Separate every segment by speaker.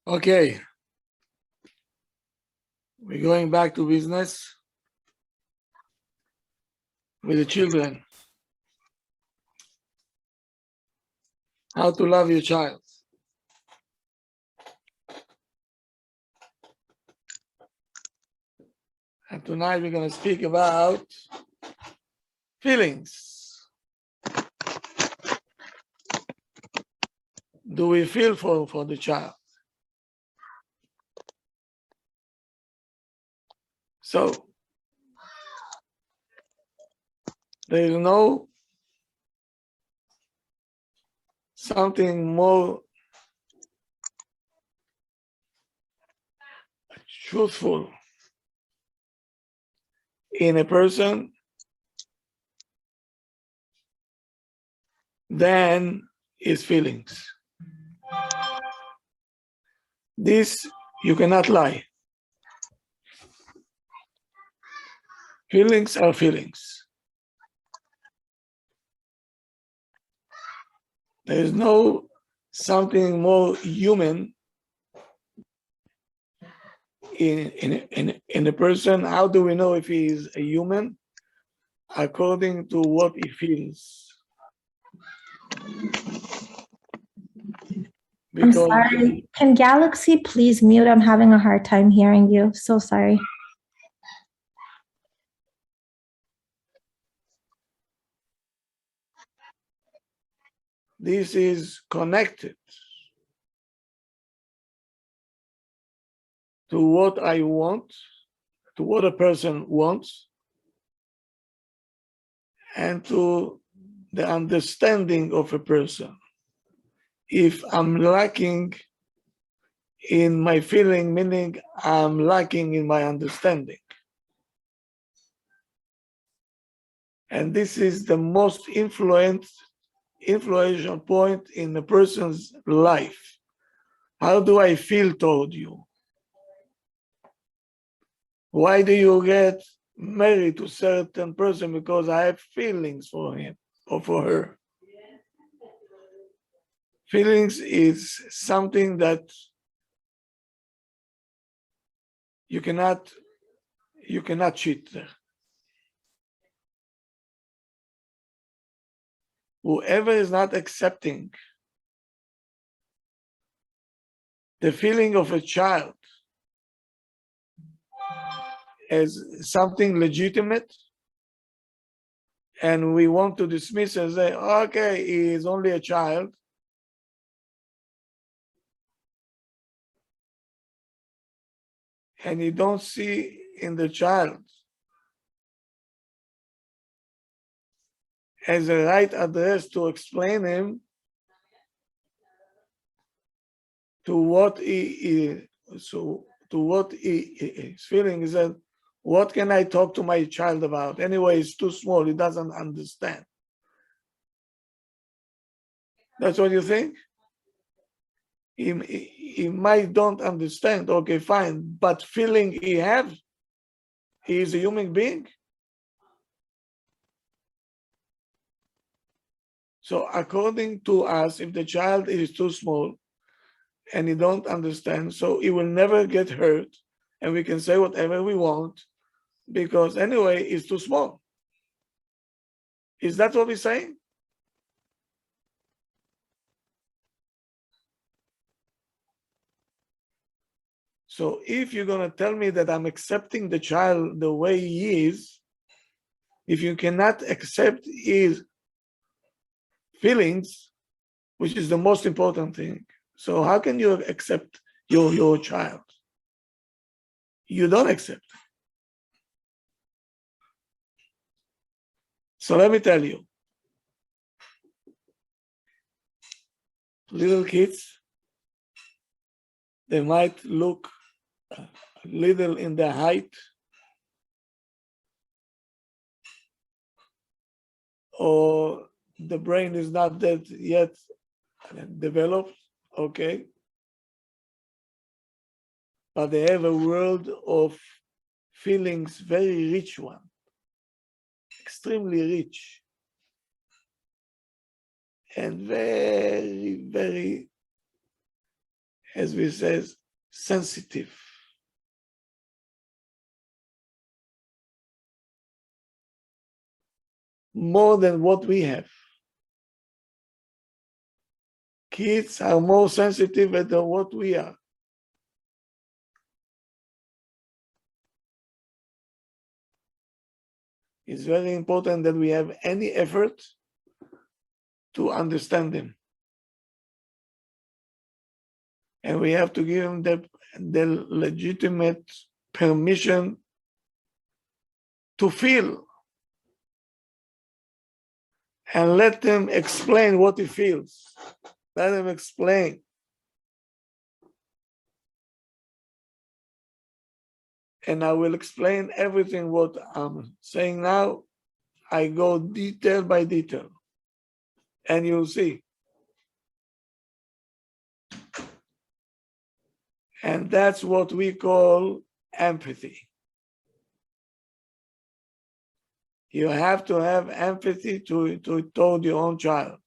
Speaker 1: Okay, we're going back to business with the children. How to love your child. And tonight we're going to speak about feelings. Do we feel for the child? So, there is no something more truthful in a person than his feelings. This you cannot lie. Feelings are feelings. There is no something more human in a person. How do we know if he is a human? According to what he feels.
Speaker 2: I'm sorry. Can Galaxy please mute? I'm having a hard time hearing you. So sorry.
Speaker 1: This is connected to what I want, to what a person wants, and to the understanding of a person. If I'm lacking in my feeling, meaning I'm lacking in my understanding. And this is the most influential point in a person's life. How do I feel toward you? Why do you get married to a certain person? Because I have feelings for him or for her. Feelings is something that you cannot cheat there. Whoever is not accepting the feeling of a child as something legitimate, and we want to dismiss and say, okay, he is only a child, and you don't see in the child as a right address to explain him to what he is feeling. Is that what can I talk to my child about? Anyway, it's too small, he doesn't understand. That's what you think? He might don't understand, okay, fine, but feeling he is a human being. So according to us, if the child is too small and he don't understand, so he will never get hurt, and we can say whatever we want, because anyway, it's too small. Is that what we're saying? So if you're going to tell me that I'm accepting the child the way he is, if you cannot accept his feelings, which is the most important thing, so how can you accept your child? You don't accept. So let me tell you, little kids, they might look little in their height, or the brain is not that yet developed, okay? But they have a world of feelings, very rich one, extremely rich, and very, very as we says, sensitive. More than what we have. Kids are more sensitive than what we are. It's very important that we have any effort to understand them. And we have to give them the legitimate permission to feel. And let them explain what he feels. Let them explain. And I will explain everything what I'm saying now. I go detail by detail. And you'll see. And that's what we call empathy. You have to have empathy toward your own child.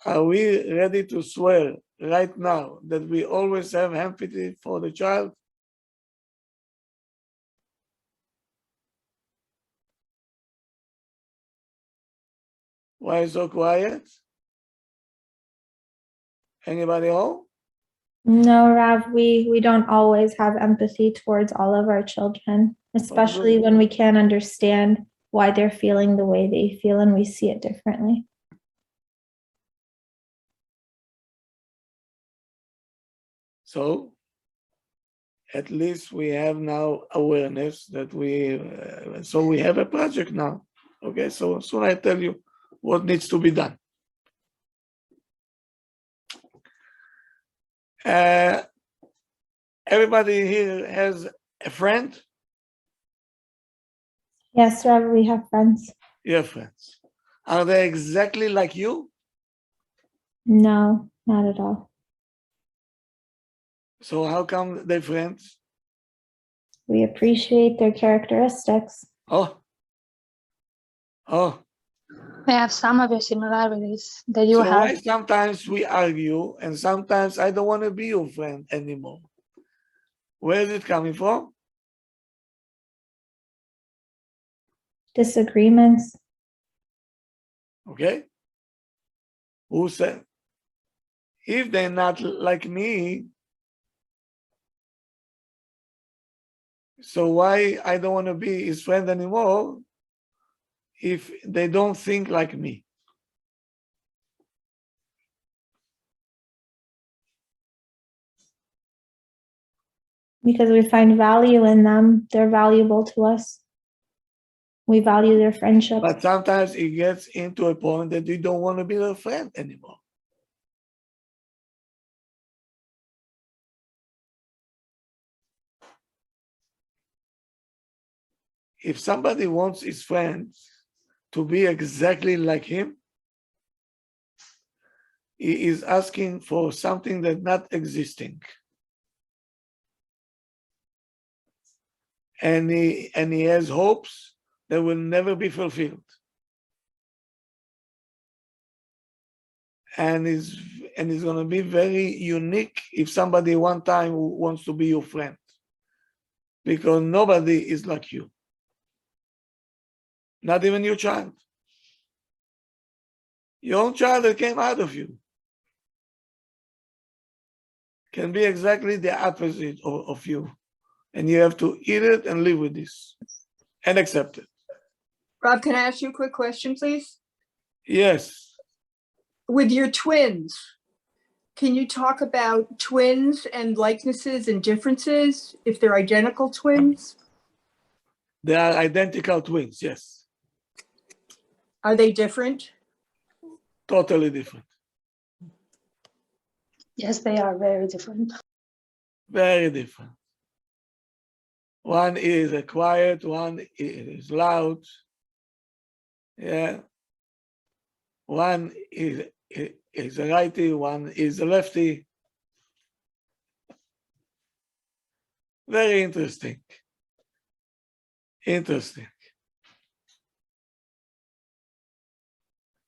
Speaker 1: Are we ready to swear right now that we always have empathy for the child? Why so quiet? Anybody home?
Speaker 2: No, Rav, we don't always have empathy towards all of our children, especially when we can't understand why they're feeling the way they feel and we see it differently.
Speaker 1: So at least we have now awareness that so we have a project now. Okay, so soon I tell you what needs to be done. Everybody here has a friend?
Speaker 2: Yes, Rav, we have friends.
Speaker 1: You have friends. Are they exactly like you?
Speaker 2: No, not at all.
Speaker 1: So how come they're friends?
Speaker 2: We appreciate their characteristics.
Speaker 1: Oh.
Speaker 3: We have some of your similarities that you
Speaker 1: So
Speaker 3: have.
Speaker 1: why sometimes we argue and sometimes I don't want to be your friend anymore? Where is it coming from?
Speaker 2: Disagreements.
Speaker 1: Okay. Who said? If they're not like me, so why I don't want to be his friend anymore if they don't think like me?
Speaker 2: Because we find value in them. They're valuable to us. We value their friendship.
Speaker 1: But sometimes it gets into a point that you don't want to be their friend anymore. If somebody wants his friends to be exactly like him, he is asking for something that's not existing. And he has hopes that will never be fulfilled. And it's going to be very unique if somebody one time wants to be your friend, because nobody is like you, not even your child. Your own child that came out of you can be exactly the opposite of you, and you have to eat it and live with this and accept it.
Speaker 4: Rob, can I ask you a quick question, please?
Speaker 1: Yes.
Speaker 4: With your twins, can you talk about twins and likenesses and differences if they're identical twins?
Speaker 1: They are identical twins, yes.
Speaker 4: Are they different?
Speaker 1: Totally different.
Speaker 3: Yes, they are very different.
Speaker 1: Very different. One is a quiet, one is loud. Yeah. One is a righty, one is a lefty. Very interesting. Interesting.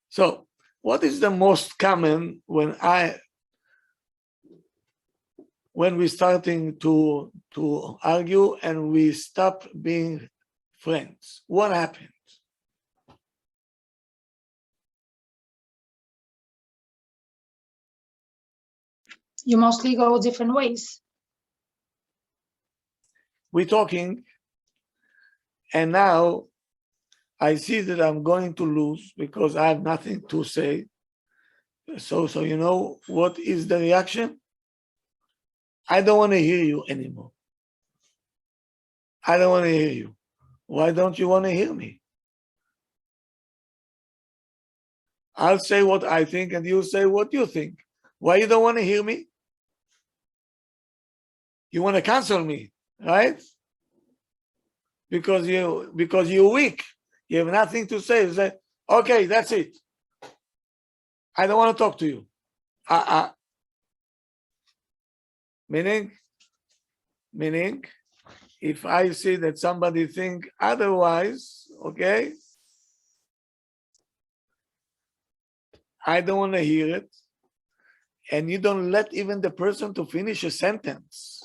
Speaker 1: So, what is the most common when when we're starting to argue and we stop being friends? What happens?
Speaker 3: You mostly go different ways.
Speaker 1: We're talking, and now I see that I'm going to lose because I have nothing to say. So you know what is the reaction? I don't want to hear you anymore. I don't want to hear you. Why don't you want to hear me? I'll say what I think and you say what you think. Why you don't want to hear me? You want to cancel me, right? Because you're weak. You have nothing to say. You say, okay, that's it. I don't want to talk to you. Meaning, if I see that somebody think otherwise, okay, I don't want to hear it. And you don't let even the person to finish a sentence.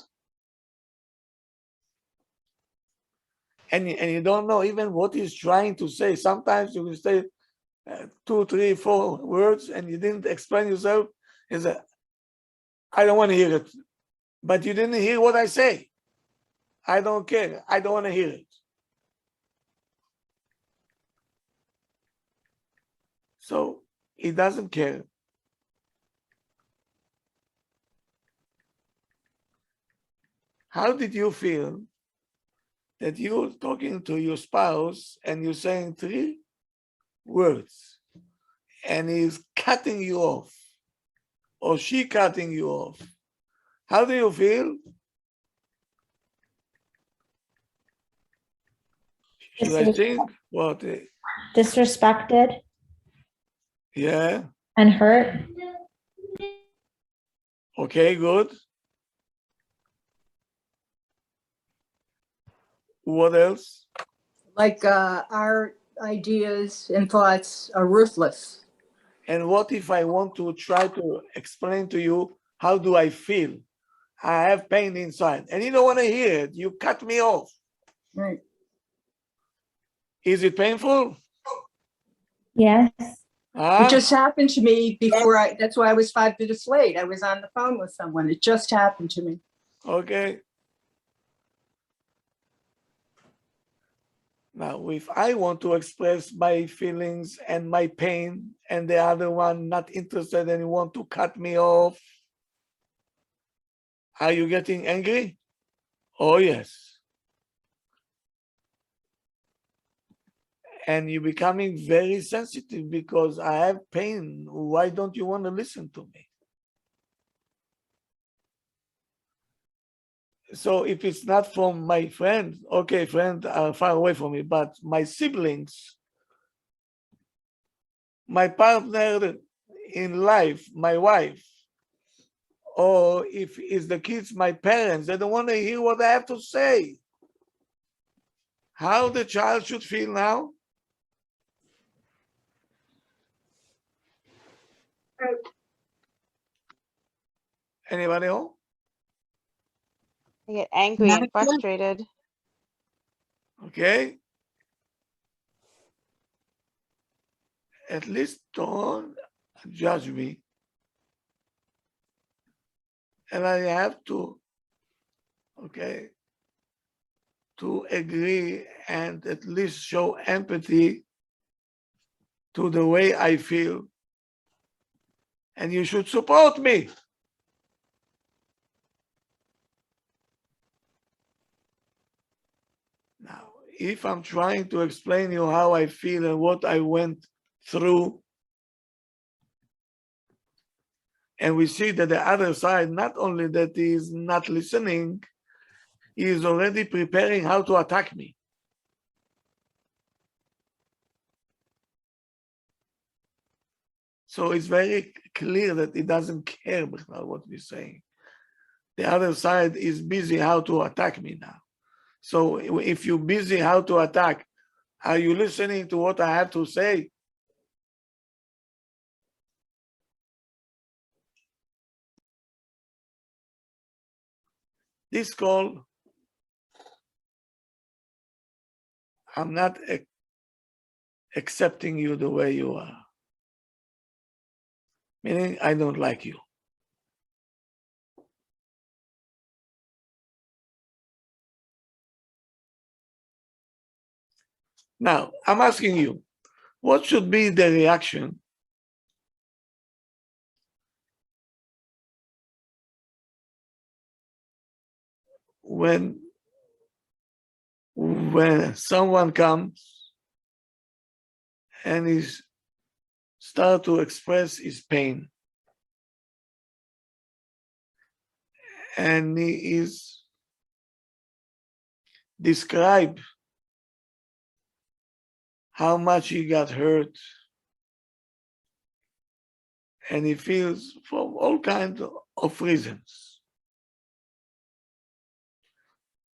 Speaker 1: And you don't know even what he's trying to say. Sometimes you will say 2, 3, 4 words and you didn't explain yourself. Is that I don't want to hear it. But you didn't hear what I say. I don't care. I don't want to hear it. So he doesn't care. How did you feel that you're talking to your spouse and you're saying 3 words and he's cutting you off or she cutting you off? How do you feel? Should I think what?
Speaker 2: Disrespected
Speaker 1: Yeah.
Speaker 2: and hurt.
Speaker 1: Okay, good. What else?
Speaker 4: Like our ideas and thoughts are ruthless.
Speaker 1: And what if I want to try to explain to you, how do I feel? I have pain inside and you don't want to hear it. You cut me off.
Speaker 4: Right.
Speaker 1: Is it painful?
Speaker 2: Yes.
Speaker 4: It just happened to me before that's why I was 5 minutes late. I was on the phone with someone. It just happened to me.
Speaker 1: Okay. Now, if I want to express my feelings and my pain and the other one not interested and want to cut me off, are you getting angry? Oh, yes. And you're becoming very sensitive because I have pain. Why don't you want to listen to me? So if it's not from my friend, okay, friends are far away from me, but my siblings, my partner in life, my wife, or if it's the kids, my parents, they don't want to hear what I have to say. How the child should feel now? Anybody else?
Speaker 5: I get angry and frustrated.
Speaker 1: Okay. At least don't judge me. And I have to, okay, to agree and at least show empathy to the way I feel. And you should support me. Now, if I'm trying to explain you how I feel and what I went through, and we see that the other side, not only that he is not listening, he is already preparing how to attack me. So it's very clear that he doesn't care about what we're saying. The other side is busy how to attack me now. So if you're busy how to attack, are you listening to what I have to say? This call, I'm not accepting you the way you are. Meaning, I don't like you. Now, I'm asking you, what should be the reaction when someone comes and is start to express his pain, and he is describe how much he got hurt, and he feels for all kinds of reasons.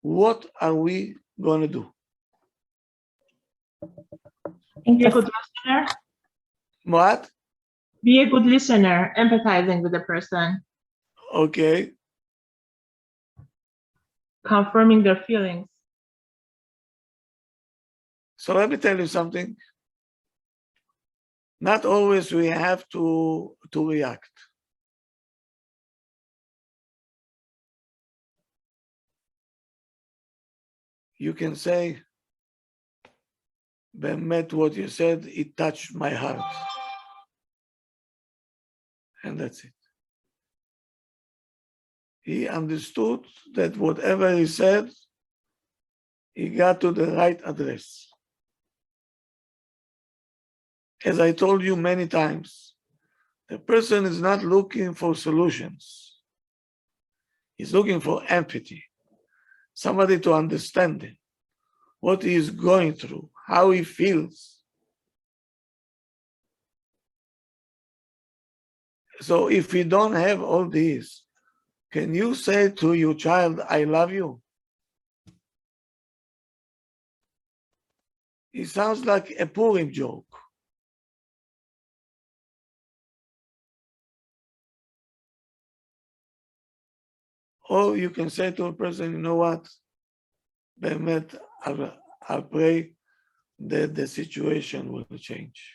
Speaker 1: What are we going to do?
Speaker 2: think
Speaker 6: Be a
Speaker 2: the
Speaker 6: good listener.
Speaker 1: What?
Speaker 6: Be a good listener, empathizing with the person,
Speaker 1: Okay.
Speaker 6: confirming their feelings.
Speaker 1: So let me tell you something. Not always we have to react. You can say, Bemet, what you said, it touched my heart. And that's it. He understood that whatever he said, he got to the right address. As I told you many times, the person is not looking for solutions. He's looking for empathy, somebody to understand him, what he is going through, how he feels. So if we don't have all these, can you say to your child, I love you? It sounds like a Purim joke. Or you can say to a person, you know what, Bemet, I'll pray that the situation will change.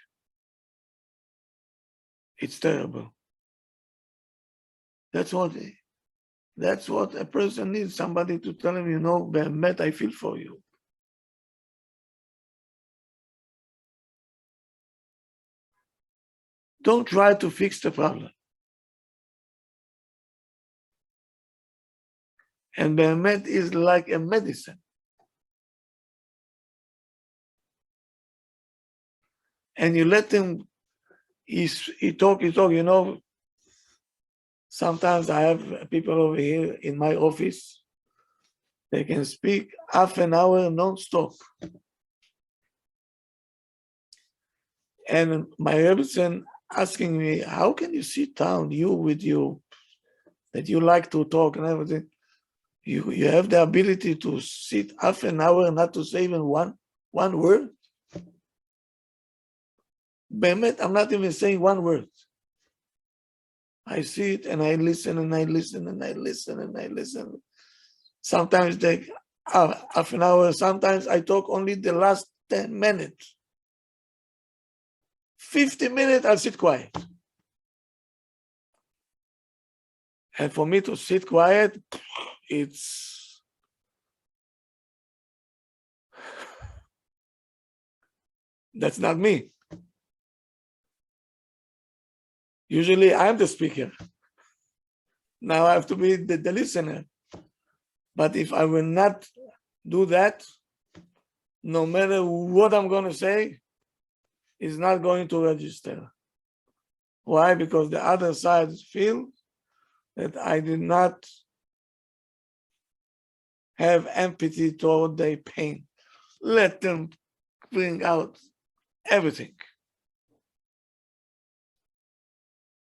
Speaker 1: It's terrible. That's what a person needs, somebody to tell him, you know, Bemet, I feel for you. Don't try to fix the problem. And Bemet is like a medicine. And you let him, he talk, you know. Sometimes I have people over here in my office, they can speak half an hour non-stop. And my Rebbetzin asking me, how can you sit down, you with you, that you like to talk and everything, you have the ability to sit half an hour and not to say even one word? Bemet, I'm not even saying one word. I sit and I listen and I listen and I listen and I listen. Sometimes take half an hour, sometimes I talk only the last 10 minutes. 50 minutes, I'll sit quiet. And for me to sit quiet, that's not me. Usually I'm the speaker. Now I have to be the listener. But if I will not do that, no matter what I'm going to say, it's not going to register. Why? Because the other side feel that I did not have empathy toward their pain. Let them bring out everything.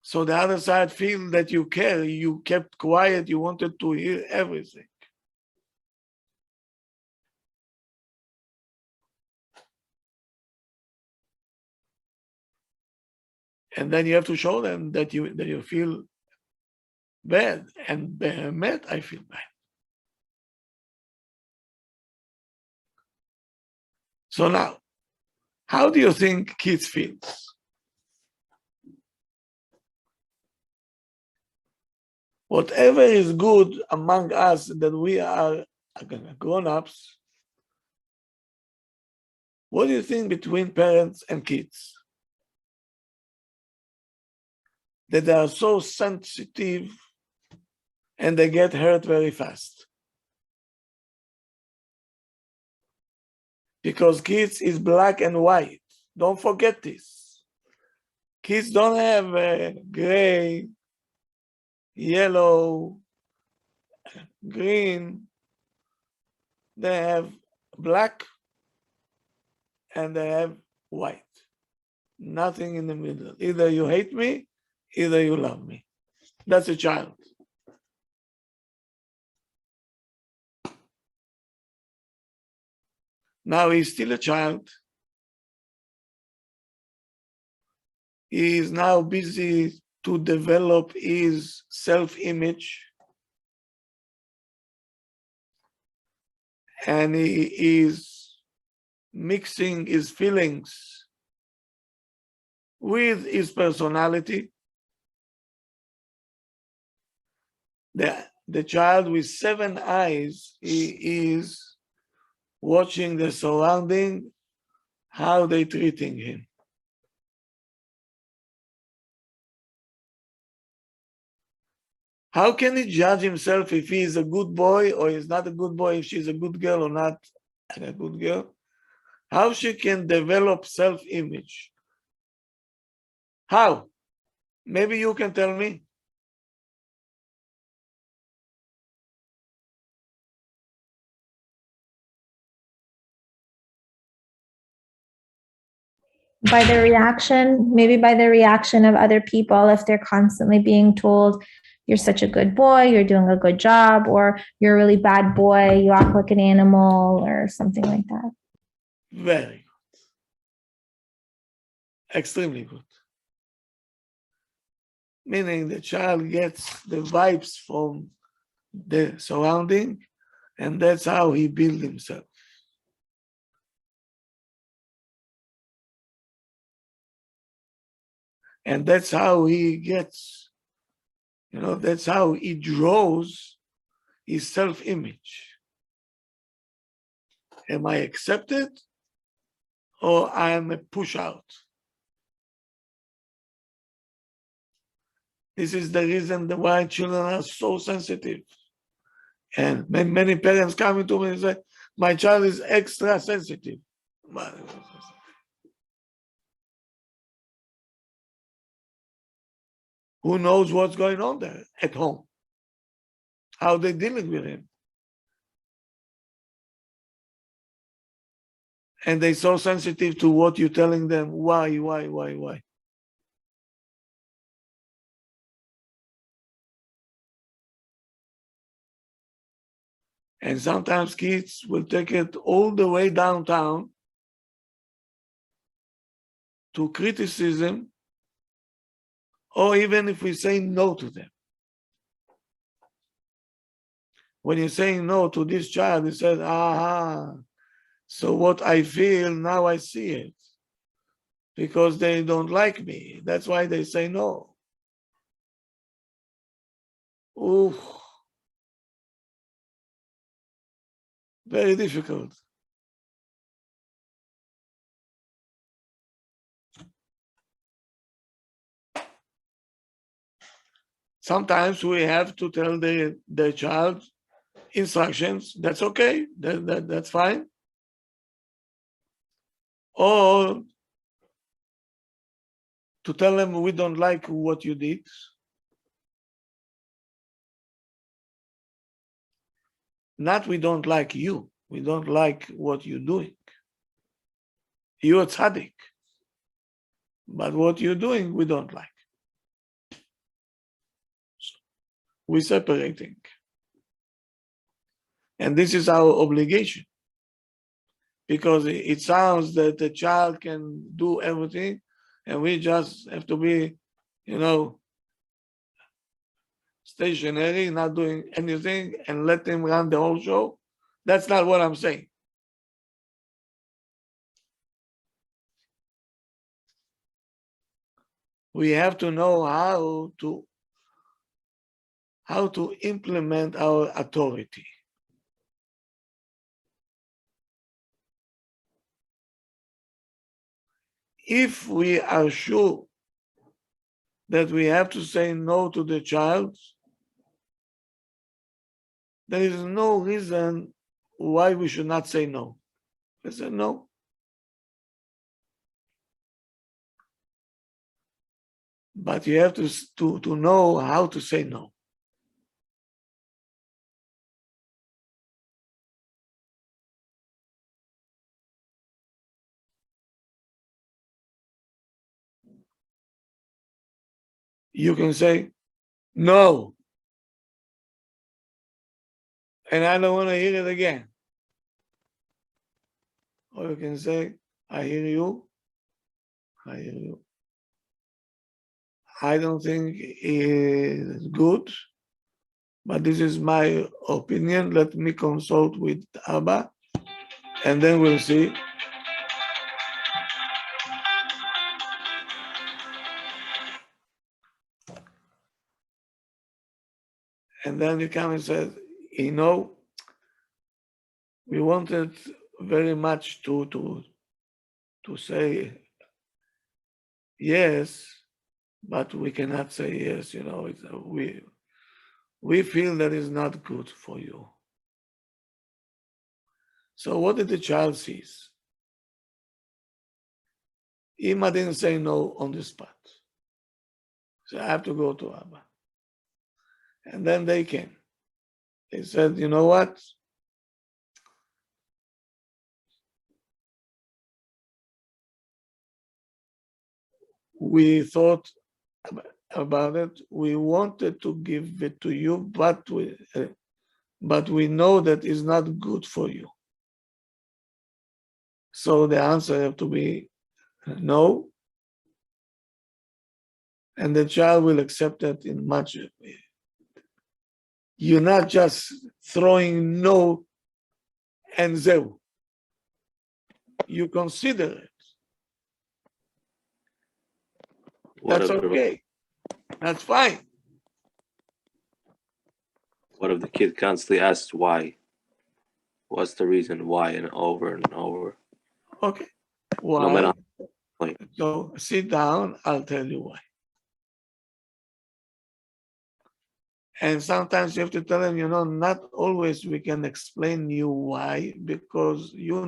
Speaker 1: So the other side feel that you care, you kept quiet, you wanted to hear everything. And then you have to show them that you feel bad, and Behemet, I feel bad. So now, how do you think kids feel? Whatever is good among us that we are grown-ups, what do you think between parents and kids? That they are so sensitive and they get hurt very fast. Because kids is black and white. Don't forget this. Kids don't have gray, yellow, green. They have black and they have white. Nothing in the middle. Either you hate me, either you love me. That's a child. Now he's still a child. He is now busy to develop his self-image. And he is mixing his feelings with his personality. The child with 7 eyes, he is watching the surrounding, how they treating him. How can he judge himself if he is a good boy or is not a good boy, if she's a good girl or not a good girl? How she can develop self-image? How? Maybe you can tell me.
Speaker 2: By the reaction, maybe by the reaction of other people, if they're constantly being told, you're such a good boy, you're doing a good job, or you're a really bad boy, you act like an animal, or something like that.
Speaker 1: Very good. Extremely good. Meaning the child gets the vibes from the surrounding, and that's how he builds himself. And that's how he gets, that's how he draws his self-image. Am I accepted or I am a push out? This is the reason why children are so sensitive. And many parents coming to me and say, my child is extra sensitive. Who knows what's going on there at home? How they're dealing with him. And they're so sensitive to what you're telling them. Why? And sometimes kids will take it all the way downtown to criticism, or even if we say no to them. When you're saying no to this child, he says, aha, so what I feel, now I see it. Because they don't like me. That's why they say no. Ooh. Very difficult. Sometimes we have to tell the child instructions. That's okay. That's fine. Or to tell them we don't like what you did. Not we don't like you. We don't like what you're doing. You're a tzaddik. But what you're doing, we don't like. So we're separating. And this is our obligation. Because it sounds that the child can do everything and we just have to be, stationary, not doing anything and let him run the whole show. That's not what I'm saying. we have to know how to implement our authority. If we are sure that we have to say no to the child, there is no reason why we should not say no. We say no. But you have to know how to say no. You can say no, and I don't want to hear it again. Or you can say, I hear you, I hear you. I don't think it's good, but this is my opinion. Let me consult with Abba, and then we'll see. And then he comes and says, you know, we wanted very much to say yes, but we cannot say yes, you know, we feel that is not good for you. So what did the child sees? Ima didn't say no on the spot. So I have to go to Abba. And then they came. They said, you know what? We thought about it. We wanted to give it to you, but we know that it's not good for you. So the answer have to be no. And the child will accept that in much. You're not just throwing no and zero. You consider it. That's okay. That's fine.
Speaker 7: What if the kid constantly asks why? What's the reason why, and over and over?
Speaker 1: Okay.
Speaker 7: No
Speaker 1: Why?
Speaker 7: matter how
Speaker 1: So sit down, I'll tell you why. And sometimes you have to tell them, you know, not always we can explain you why, because you,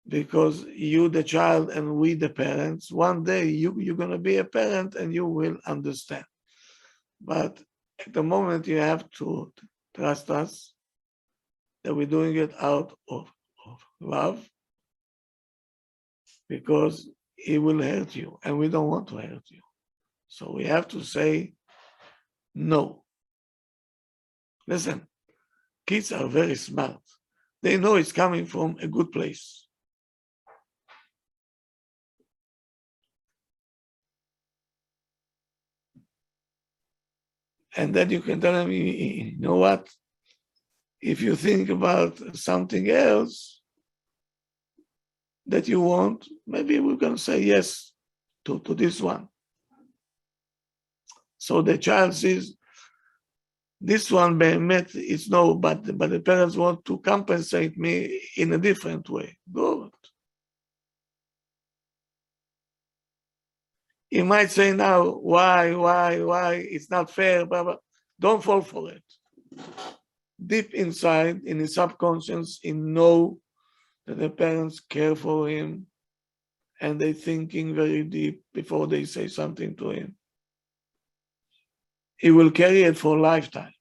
Speaker 1: the child, and we, the parents, one day you're going to be a parent and you will understand. But at the moment, you have to trust us that we're doing it out of love, because it will hurt you, and we don't want to hurt you. So we have to say no. Listen, kids are very smart. They know it's coming from a good place. And then you can tell them, you know what? If you think about something else that you want, maybe we're going to say yes to this one. So the child says, this one Behemet is no, but the parents want to compensate me in a different way. Good. You might say now, why? It's not fair, blah, blah. Don't fall for it. Deep inside, in his subconscious, he know that the parents care for him, and they're thinking very deep before they say something to him. He will carry it for a lifetime.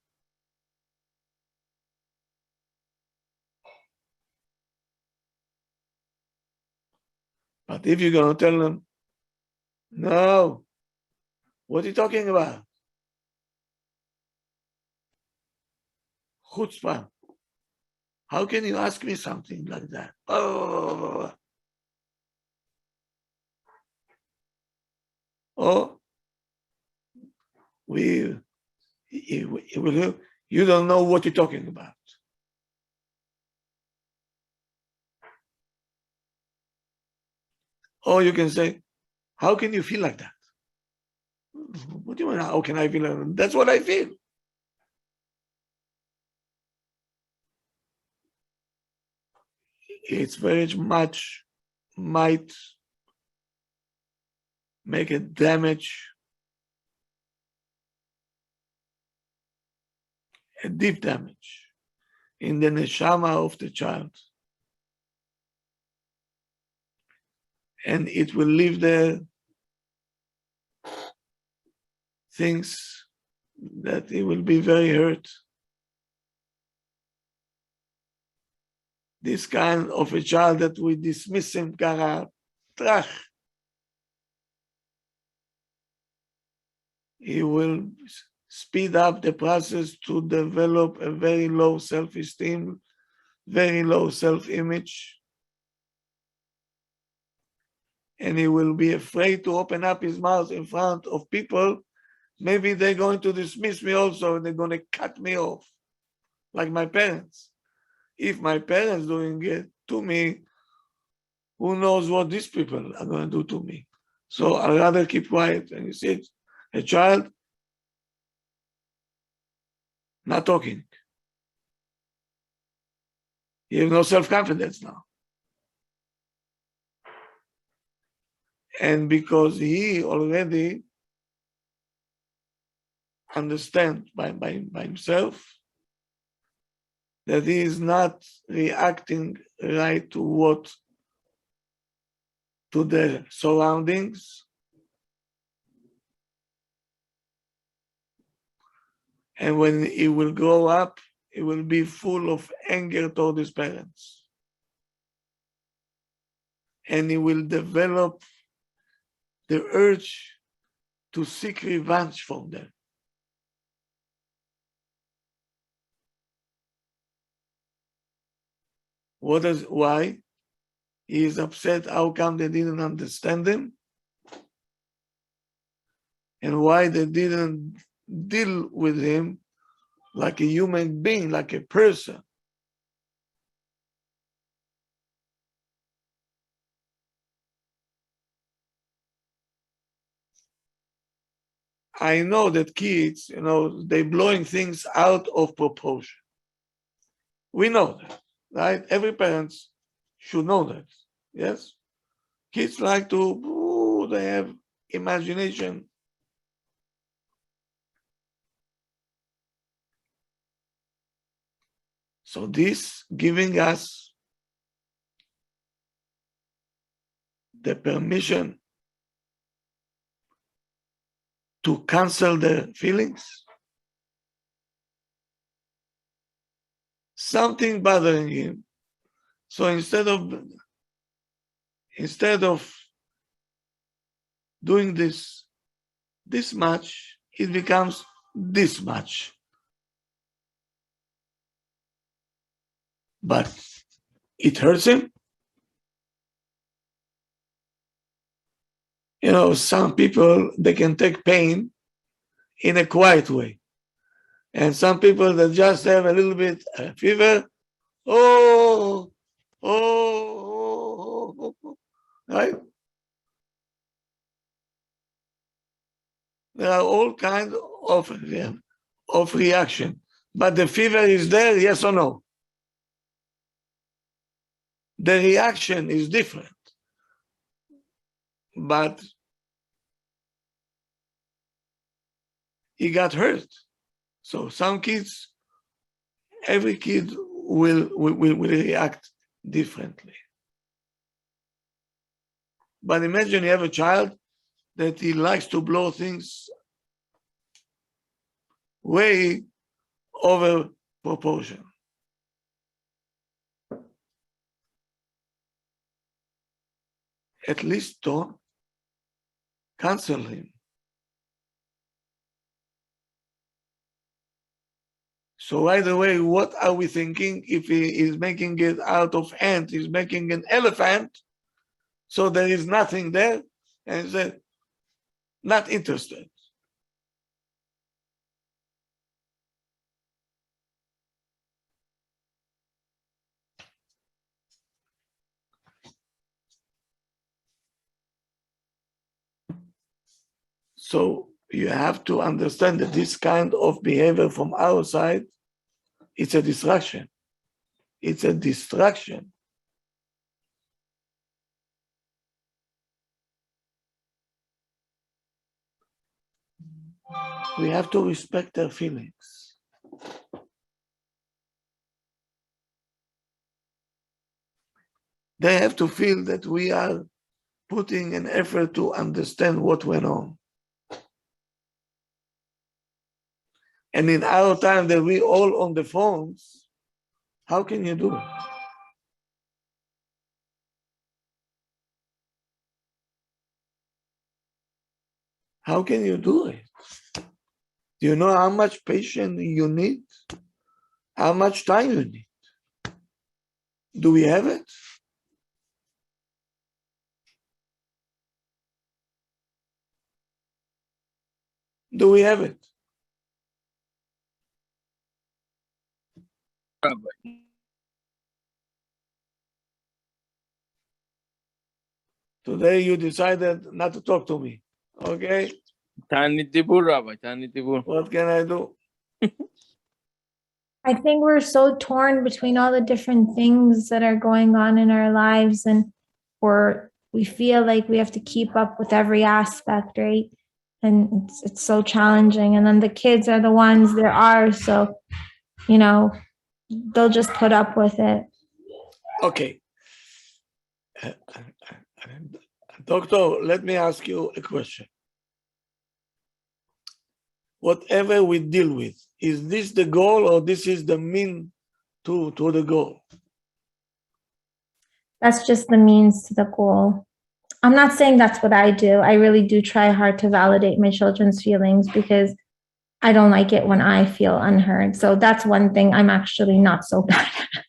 Speaker 1: But if you're going to tell them, no, what are you talking about? Chutzpah. How can you ask me something like that? Oh. Or you don't know what you're talking about. Or you can say, How can you feel like that? What do you mean, how can I feel like that? That's what I feel. It's very much might make a damage, a deep damage in the neshama of the child. And it will leave there things that he will be very hurt. This kind of a child that we dismiss him, kara, trach, he will speed up the process to develop a very low self-esteem, very low self-image, and he will be afraid to open up his mouth in front of people. Maybe they're going to dismiss me also, and they're going to cut me off, like my parents. If my parents doing it to me, who knows what these people are going to do to me? So I'd rather keep quiet. And you see, a child not talking. He has no self-confidence now. And because he already understands by himself that he is not reacting right to the surroundings, and when he will grow up, he will be full of anger toward his parents, and he will develop the urge to seek revenge from them. Why? He is upset. How come they didn't understand him? And why they didn't deal with him like a human being, like a person? I know that kids, they're blowing things out of proportion. We know that, right? Every parent should know that, yes? Kids like to, they have imagination. So this giving us the permission to cancel the feelings. Something bothering him. So instead of doing this much, it becomes this much. But it hurts him. Some people, they can take pain in a quiet way. And some people that just have a little bit fever, right? There are all kinds of reaction. But the fever is there, yes or no? The reaction is different. But he got hurt. So some kids, every kid will react differently. But imagine you have a child that he likes to blow things way over proportion. At least don't cancel him. So right away, what are we thinking? If he is making it out of ant, he's making an elephant, so there is nothing there, and he said, not interested. So you have to understand that this kind of behavior from our side, it's a distraction. It's a distraction. We have to respect their feelings. They have to feel that we are putting an effort to understand what went on. And in our time that we all on the phones, how can you do it? How can you do it? Do you know how much patience you need? How much time you need? Do we have it? Do we have it? Today you decided not to talk to me. Okay,
Speaker 8: Tani Tibur, Rabbi, Tani Tibur.
Speaker 1: what can I do?
Speaker 2: I think we're so torn between all the different things that are going on in our lives, and we feel like we have to keep up with every aspect, right? And it's so challenging. And then the kids are the ones there are, so they'll just put up with it.
Speaker 1: Okay. Doctor, let me ask you a question. Whatever we deal with, is this the goal or this is the mean to the goal?
Speaker 2: That's just the means to the goal. I'm not saying that's what I do. I really do try hard to validate my children's feelings because I don't like it when I feel unheard. So that's one thing I'm actually not so bad at.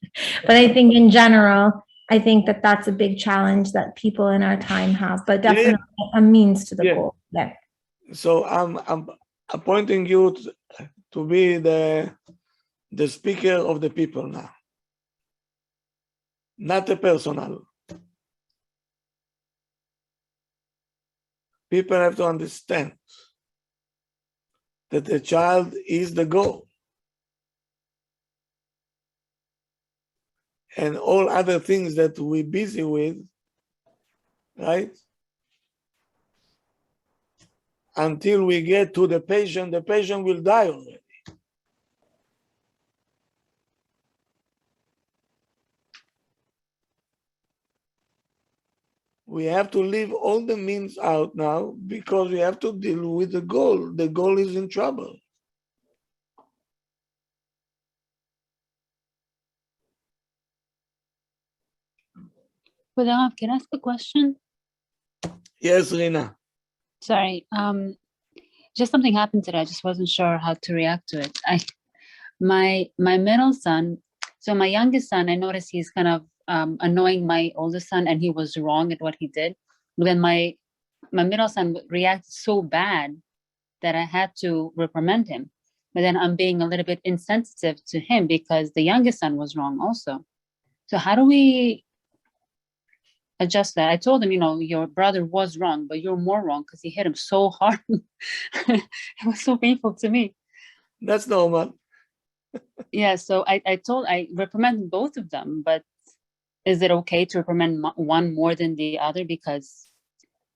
Speaker 2: But I think in general, I think that that's a big challenge that people in our time have, but definitely a means to the goal. Yeah.
Speaker 1: So I'm appointing you to be the speaker of the people now. Not a personal. People have to understand that the child is the goal. And all other things that we're busy with, right? Until we get to the patient will die already. We have to leave all the means out now because we have to deal with the goal. The goal is in trouble.
Speaker 9: Kudam, can I ask a question?
Speaker 1: Yes, Rina.
Speaker 9: Sorry. Just something happened today. I just wasn't sure how to react to it. My middle son, so my youngest son, I noticed he's kind of annoying my oldest son, and he was wrong at what he did. But then my middle son reacted so bad that I had to reprimand him. But then I'm being a little bit insensitive to him because the youngest son was wrong also. So how do we adjust that? I told him, your brother was wrong, but you're more wrong because he hit him so hard. It was so painful to me.
Speaker 1: That's normal.
Speaker 9: Yeah, so I reprimanded both of them, but is it okay to reprimand one more than the other because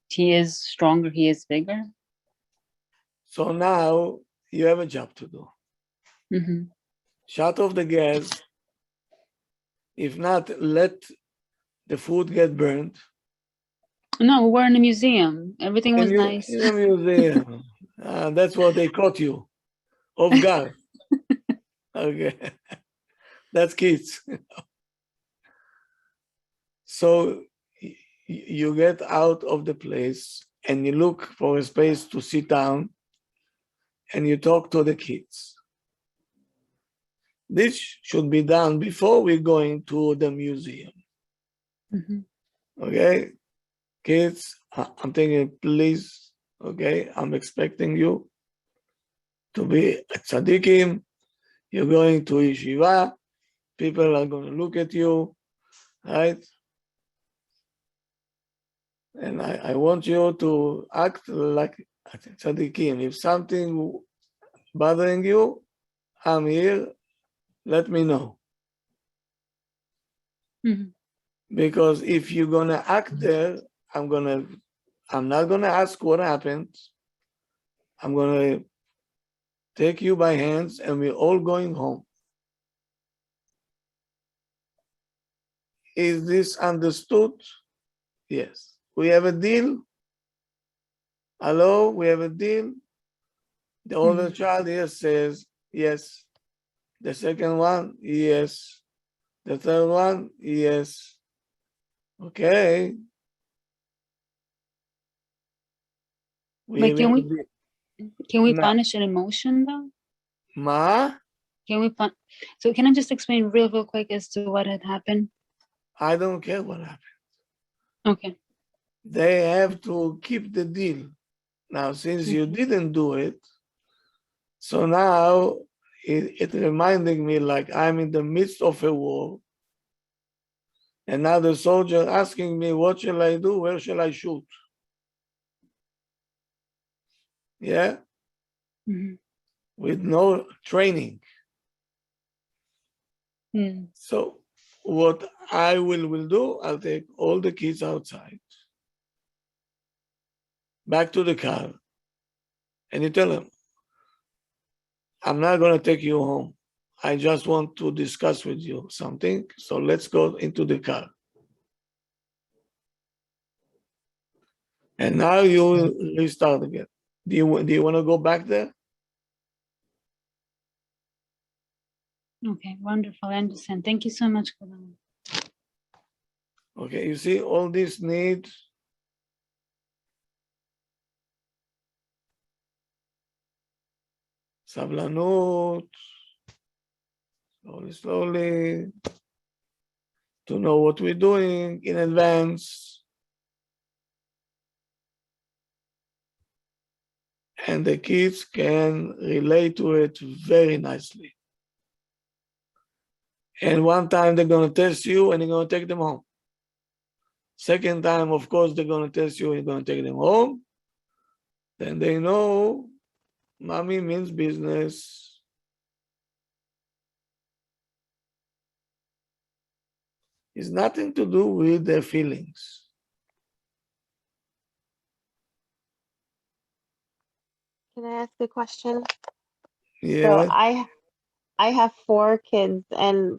Speaker 9: he is stronger, he is bigger?
Speaker 1: So now you have a job to do.
Speaker 9: Mm-hmm.
Speaker 1: Shut off the gas. If not, let the food get burnt.
Speaker 9: No, we're in a museum. Everything was nice.
Speaker 1: In a museum. That's what they caught you. Off guard. Okay. That's kids. So you get out of the place and you look for a space to sit down and you talk to the kids. This should be done before we go into the museum.
Speaker 9: Mm-hmm.
Speaker 1: Okay? Kids, I'm thinking, please, okay, I'm expecting you to be a tzaddikim. You're going to yeshiva. People are going to look at you, right? And I want you to act like Tzaddikim, if something bothering you, I'm here. Let me know.
Speaker 9: Mhm.
Speaker 1: Because if you're gonna act there, I'm not gonna ask what happened. I'm gonna take you by hands and we're all going home. Is this understood? Yes. We have a deal? Hello, we have a deal? The older child here says yes. The second one, yes. The third one, yes. Okay.
Speaker 9: But can we
Speaker 1: No.
Speaker 9: punish an emotion though?
Speaker 1: Ma?
Speaker 9: Can we so can I just explain real quick as to what had happened?
Speaker 1: I don't care what happened.
Speaker 9: Okay.
Speaker 1: They have to keep the deal. Now, since you didn't do it, so now it reminding me like I'm in the midst of a war. And now the soldier asking me, what shall I do? Where shall I shoot? Yeah?
Speaker 9: Mhm.
Speaker 1: With no training.
Speaker 9: Mm.
Speaker 1: So what I will do, I'll take all the kids outside, back to the car, and you tell them, I'm not going to take you home. I just want to discuss with you something. So let's go into the car. And now you restart again. Do you want to go back there?
Speaker 9: Okay, wonderful. I understand. Thank you so much, Kalam.
Speaker 1: Okay, you see all this need sablanut, slowly, to know what we're doing in advance. And the kids can relate to it very nicely. And one time they're going to test you and you're going to take them home. Second time, of course, they're going to test you and you're going to take them home. Then they know mommy means business. It's nothing to do with their feelings.
Speaker 5: Can I ask a question? So
Speaker 1: Yeah.
Speaker 5: I have 4 kids and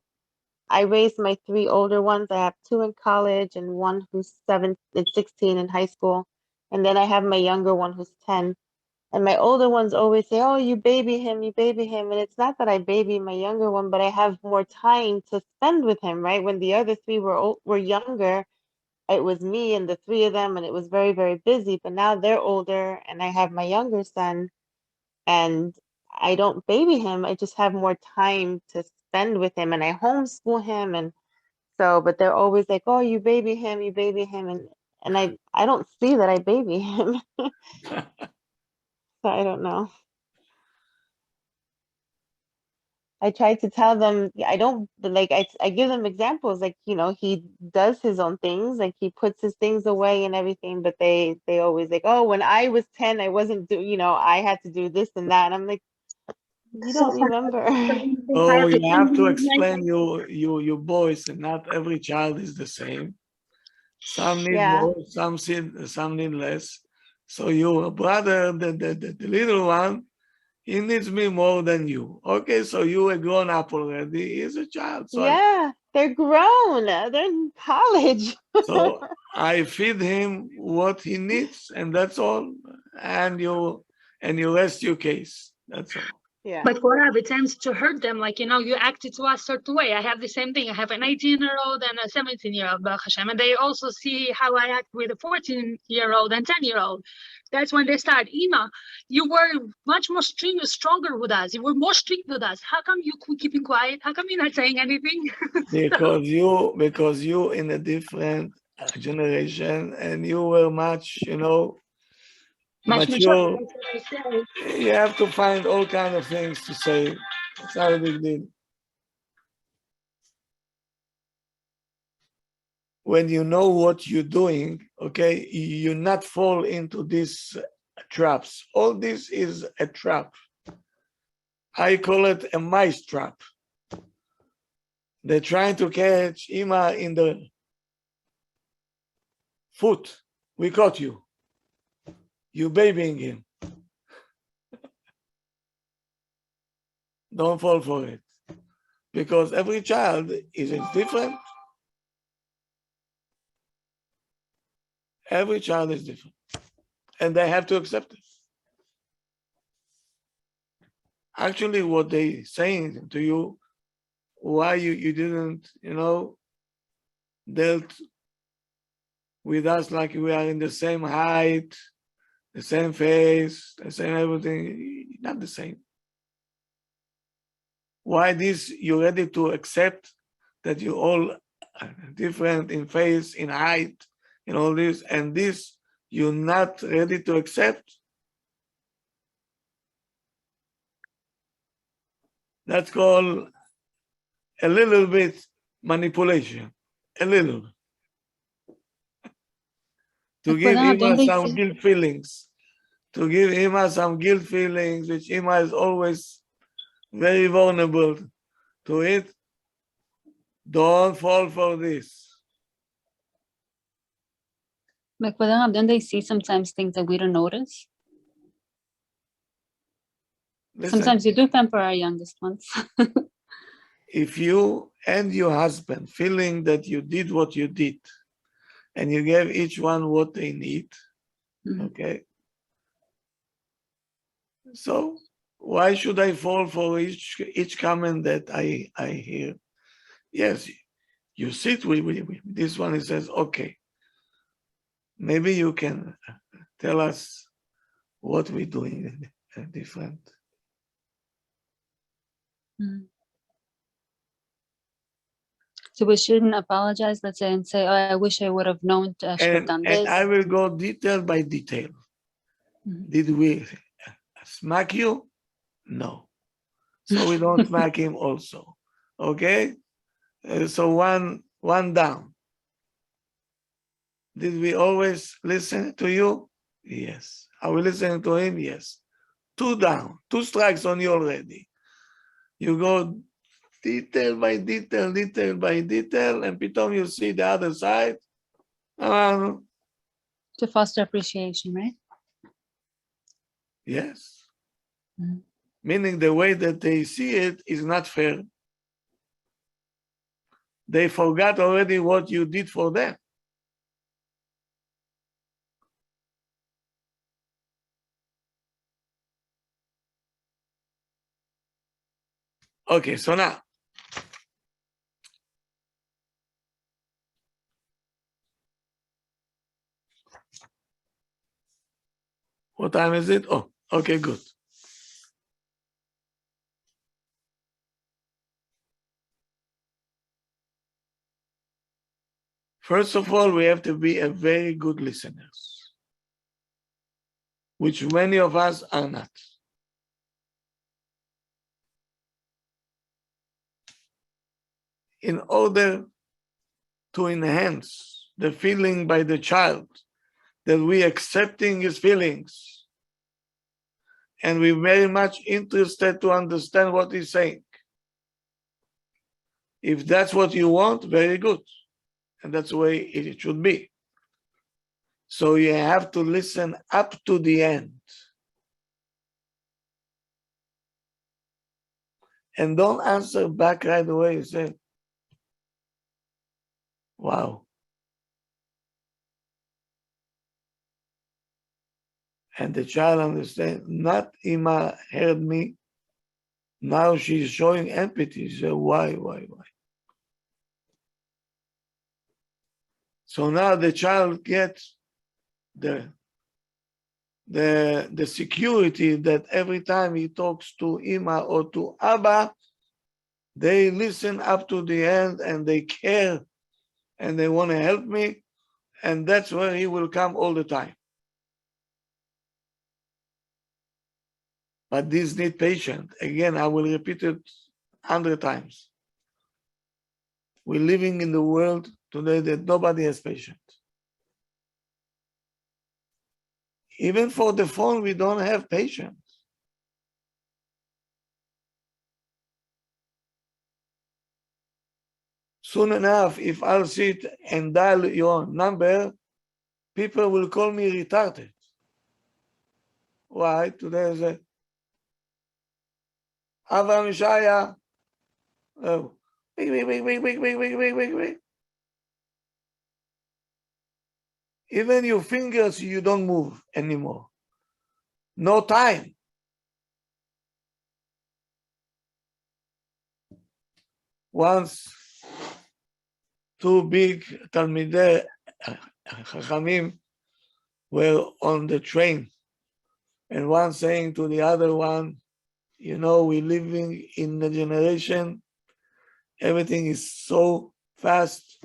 Speaker 5: I raised my 3 older ones. I have 2 in college and 1 who's 16 in high school. And then I have my younger one who's 10. And my older ones always say, oh, you baby him, you baby him. And it's not that I baby my younger one, but I have more time to spend with him, right? When the other 3 were younger, it was me and the 3 of them, and it was very, very busy. But now they're older and I have my younger son and I don't baby him. I just have more time to spend with him and I homeschool him. And so, but they're always like, oh, you baby him, you baby him. And I don't see that I baby him. So I don't know. I try to tell them, I don't like, I give them examples, like, you know, he does his own things, like he puts his things away and everything, but they always like, oh, when I was 10, I wasn't you know, I had to do this and that. And I'm like, you don't remember.
Speaker 1: Oh, you have to explain your boys, and not every child is the same. Some need
Speaker 5: Yeah.
Speaker 1: more, some need less. So your brother, the little one, he needs me more than you. Okay, so you are grown up already. He's a child. So
Speaker 5: Yeah, they're grown. They're in college.
Speaker 1: so I feed him what he needs, and that's all. And you rest your case. That's all.
Speaker 5: Yeah.
Speaker 3: But Korab, it tends to hurt them. Like, you know, you acted to a certain way. I have the same thing. I have an 18-year-old and a 17-year-old, Baruch Hashem, and they also see how I act with a 14-year-old and 10-year-old. That's when they start, Ima, you were much more stronger with us. You were more strict with us. How come you keeping quiet? How come you're not saying anything?
Speaker 1: Because you in a different generation, and you were much, you know,
Speaker 3: Much
Speaker 1: mature.
Speaker 3: mature.
Speaker 1: You have to find all kind of things to say. It's not a big deal. When you know what you're doing, okay, you not fall into this traps. All this is a trap. I call it a mice trap. They're trying to catch Ima in the foot. We caught you. You babying him. Don't fall for it. Because every child is different. Every child is different. And they have to accept it. Actually, what they saying to you, why you didn't, dealt with us like we are in the same height, the same face, the same everything, not the same. Why this, you're ready to accept that you all are different in face, in height, in all this, and this you're not ready to accept? That's called a little bit manipulation, a little. To give Ima some guilt feelings, to give Ima some guilt feelings, which Ima is always very vulnerable to it. Don't fall for this.
Speaker 9: Like, don't they see sometimes things that we don't notice?
Speaker 1: Listen,
Speaker 9: Sometimes you do pamper our youngest ones.
Speaker 1: if you and your husband feeling that you did what you did, and you gave each one what they need, okay? So why should I fall for each comment that I hear? Yes, you sit with this one, it says, okay, maybe you can tell us what we're doing different.
Speaker 9: So we shouldn't apologize, let's say, and say, oh, I wish I would have known, I should have done this.
Speaker 1: And I will go detail by detail. Did we smack you? No. So we don't smack him also. Okay? So one down. Did we always listen to you? Yes. Are we listening to him? Yes. 2 down. 2 strikes on you already. You go detail by detail, detail by detail, and pitom you see the other side.
Speaker 9: To foster appreciation, right?
Speaker 1: Yes. Meaning the way that they see it is not fair. They forgot already what you did for them. Okay, so now, what time is it? Oh, okay, good. First of all, we have to be a very good listeners, which many of us are not. In order to enhance the feeling by the child that we accepting his feelings and we're very much interested to understand what he's saying. If that's what you want, very good. And that's the way it should be. So you have to listen up to the end. And don't answer back right away. You say, wow. And the child understands, not Ima heard me. Now she's showing empathy. She said, why? So now the child gets the security that every time he talks to Ima or to Abba, they listen up to the end and they care and they want to help me. And that's where he will come all the time. But this need patience. Again, I will repeat it 100 times. We're living in the world today that nobody has patience. Even for the phone, we don't have patience. Soon enough, if I'll sit and dial your number, people will call me retarded. Why? Today is a Avraham Ishaya. Oh, wait. Even your fingers, you don't move anymore. No time. Once, two big Talmidei Chachamim were on the train, and one saying to the other one, you know, we're living in a generation, everything is so fast.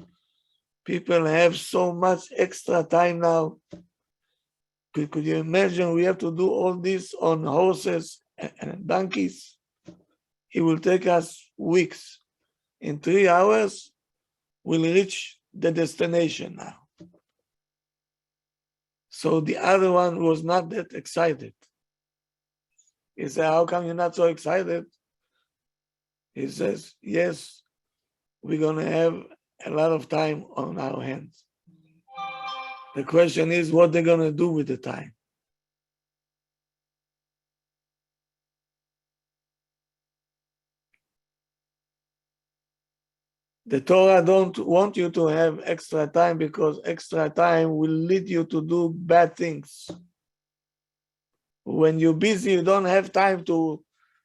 Speaker 1: People have so much extra time now. Could you imagine we have to do all this on horses and donkeys? It will take us weeks. In 3 hours, we'll reach the destination now. So the other one was not that excited. He said, how come you're not so excited? He says, yes, we're going to have a lot of time on our hands. The question is what they're going to do with the time. The Torah don't want you to have extra time because extra time will lead you to do bad things. When you're busy, you don't have time to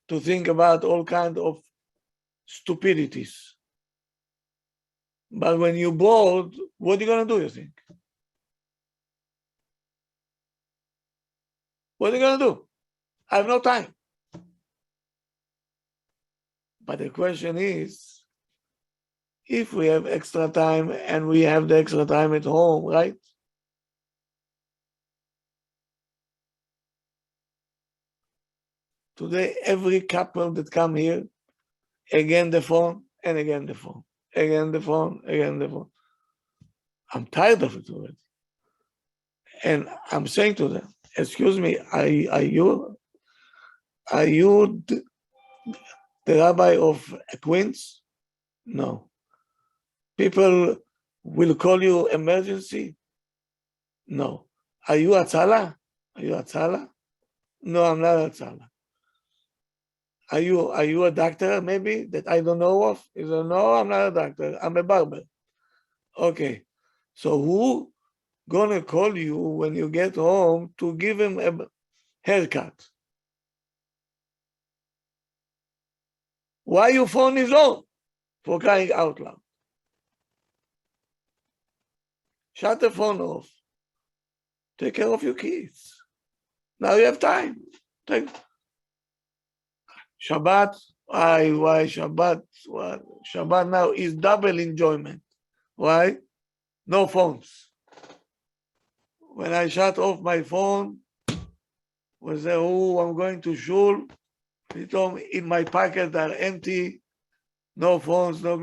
Speaker 1: think about all kinds of stupidities. But when you're bored, what are you going to do, you think? What are you going to do? I have no time. But the question is, if we have extra time and we have the extra time at home, right? Today, every couple that come here, again the phone and again the phone, again the phone, again the phone. I'm tired of it already. And I'm saying to them, excuse me, are you the rabbi of Queens? No. People will call you emergency? No. Are you Atzala? Are you Atzala? No, I'm not Atzala. Are you a doctor maybe that I don't know of? He said, no, I'm not a doctor. I'm a barber. Okay. So who gonna call you when you get home to give him a haircut? Why your phone is on? For crying out loud. Shut the phone off. Take care of your kids. Now you have time. Shabbat, why Shabbat? What? Shabbat now is double enjoyment. Why? No phones. When I shut off my phone, was there, oh, I'm going to shul. He told me in my pocket are empty. No phones, no